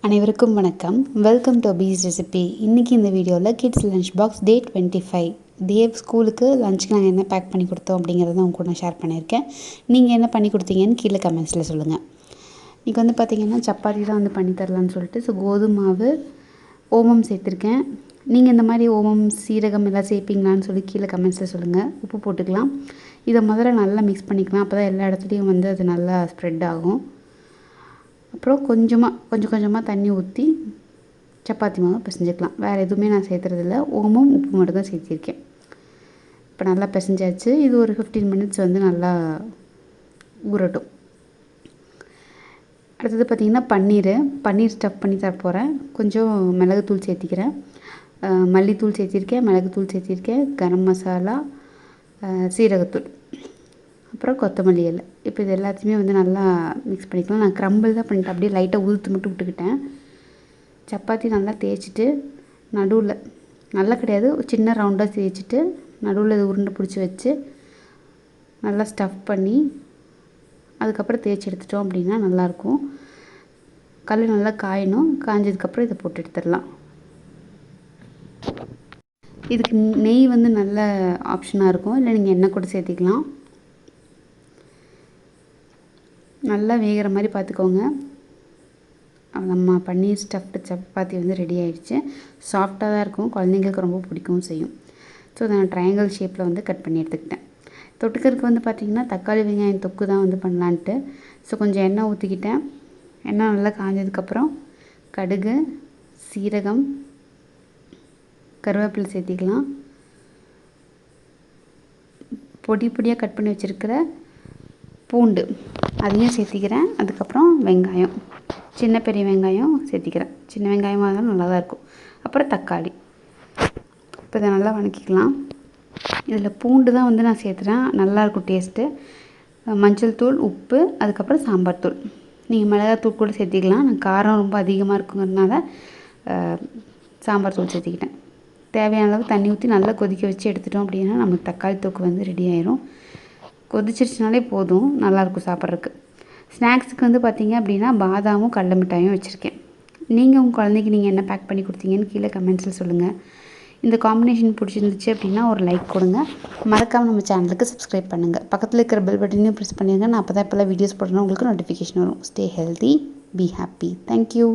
அனைவருக்கும் வணக்கம். Welcome to peace recipe. இன்றைக்கி இந்த வீடியோவில் கிட்ஸ் லஞ்ச் பாக்ஸ் டே 25 தேவ் ஸ்கூலுக்கு லஞ்சுக்கு நாங்கள் என்ன பேக் பண்ணி கொடுத்தோம் அப்படிங்கிறத உங்க கூட ஷேர் பண்ணியிருக்கேன். நீங்கள் என்ன பண்ணி கொடுத்தீங்கன்னு கீழே கமெண்ட்ஸில் சொல்லுங்கள். இன்றைக்கி வந்து பார்த்திங்கன்னா சப்பாத்தி தான் வந்து பண்ணி தரலான்னு சொல்லிட்டு கோதுமை மாவு, ஓமம் சேர்த்துருக்கேன். நீங்கள் இந்த மாதிரி ஓமம், சீரகம் எல்லாம் சேர்ப்பீங்களான்னு சொல்லி கீழே கமெண்ட்ஸில் சொல்லுங்கள். உப்பு போட்டுக்கலாம். இதை முதல்ல நல்லா மிக்ஸ் பண்ணிக்கலாம். அப்போ தான் எல்லா இடத்துலையும் வந்து அது நல்லா ஸ்ப்ரெட் ஆகும். அப்புறம் கொஞ்சம் கொஞ்சமாக தண்ணி ஊற்றி சப்பாத்தி மாவு பிசைஞ்சிக்கலாம். வேறு எதுவுமே நான் சேர்த்துறதில்ல. ஓமம், உப்பு மட்டும் தான் சேர்த்திருக்கேன். இப்போ நல்லா பிசைஞ்சாச்சு. இது ஒரு 15 மினிட்ஸ் வந்து நல்லா ஊறட்டும். அடுத்தது பார்த்திங்கன்னா பன்னீர் ஸ்டஃப் பண்ணி தர போகிறேன். கொஞ்சம் மிளகுத்தூள் சேர்த்திக்கிறேன், மல்லித்தூள் சேர்த்திருக்கேன், மிளகுத்தூள் சேர்த்திருக்கேன், கரம் மசாலா, சீரகத்தூள், அப்புறம் கொத்தமல்லி இலை. இப்போ இது எல்லாத்தையுமே வந்து நல்லா மிக்ஸ் பண்ணிக்கலாம். நான் க்ரம்பிள் தான் பண்ணிட்டேன். அப்படியே லைட்டாக உதுத்து மட்டும் விட்டுக்கிட்டேன். சப்பாத்தி நல்லா தேய்ச்சிட்டு நடுவில் நல்லா கிடையாது, சின்ன ரவுண்டாக தேய்ச்சிட்டு நடுவில் இது உருண்டை பிடிச்சி வச்சு நல்லா ஸ்டஃப் பண்ணி அதுக்கப்புறம் தேய்ச்சி எடுத்துட்டோம் அப்படின்னா நல்லாயிருக்கும். கல் நல்லா காயணும். காய்ஞ்சதுக்கப்புறம் இதை போட்டு எடுத்துடலாம். இதுக்கு நெய் வந்து நல்ல ஆப்ஷனாக இருக்கும், இல்லை நீங்கள் எண்ணெய் கூட சேர்த்திக்கலாம். நல்லா வேகிற மாதிரி பார்த்துக்கோங்க. நம்ம பன்னீர் ஸ்டஃப்டு சப்பாத்தி வந்து ரெடி ஆகிடுச்சு. சாஃப்டாக தான் இருக்கும், குழந்தைங்களுக்கு ரொம்ப பிடிக்கவும் செய்யும். ஸோ அதை நான் ட்ரையாங்கிள் ஷேப்பில் வந்து கட் பண்ணி எடுத்துக்கிட்டேன். தொட்டுக்கிறதுக்கு வந்து பார்த்திங்கன்னா தக்காளி வெங்காயம் தொக்கு தான் வந்து பண்ணலான்ட்டு. ஸோ கொஞ்சம் எண்ணெய் ஊற்றிக்கிட்டேன். எண்ணெய் நல்லா காஞ்சதுக்கப்புறம் கடுகு, சீரகம், கருவேப்பிலை சேர்த்திக்கலாம். பொடியாக கட் பண்ணி வச்சுருக்கிற பூண்டு அதையும் சேர்த்திக்கிறேன். அதுக்கப்புறம் வெங்காயம், சின்ன பெரிய வெங்காயம் சேர்த்திக்கிறேன். சின்ன வெங்காயமாக இருந்தாலும் நல்லா தான் இருக்கும். அப்புறம் தக்காளி. இப்போ இதை நல்லா வதக்கிக்கலாம். இதில் பூண்டு தான் வந்து நான் சேர்த்துறேன், நல்லாயிருக்கும் டேஸ்ட்டு. மஞ்சள் தூள், உப்பு, அதுக்கப்புறம் சாம்பார் தூள். நீங்கள் மிளகாத்தூள் கூட சேர்த்திக்கலாம். நான் காரம் ரொம்ப அதிகமாக இருக்குங்கிறதுனால சாம்பார் தூள் சேர்த்திக்கிட்டேன். தேவையான அளவு தண்ணி ஊற்றி நல்லா கொதிக்க வச்சு எடுத்துட்டோம் அப்படின்னா நமக்கு தக்காளி தொக்கு வந்து ரெடி ஆயிரும். கொதிச்சிருச்சுனாலே போதும், நல்லாயிருக்கும் சாப்பிட்றதுக்கு. ஸ்நாக்ஸுக்கு வந்து பார்த்திங்க அப்படின்னா பாதாமும் கடல மிட்டாயும் வச்சுருக்கேன். நீங்கள் உங்கள் குழந்தைக்கு நீங்கள் என்ன பேக் பண்ணி கொடுத்தீங்கன்னு கீழே கமெண்ட்ஸில் சொல்லுங்கள். இந்த காம்பினேஷன் பிடிச்சிருந்துச்சு அப்படின்னா ஒரு லைக் கொடுங்க. மறக்காமல் நம்ம சேனலுக்கு சப்ஸ்கிரைப் பண்ணுங்கள். பக்கத்தில் இருக்கிற பெல் பட்டனையும் ப்ரெஸ் பண்ணிடுங்க. நான் அப்போ தான் இப்போல்லாம் வீடியோஸ் போடுறேன்னா உங்களுக்கு நோட்டிஃபிகேஷன் வரும். Stay healthy, be happy. Thank you.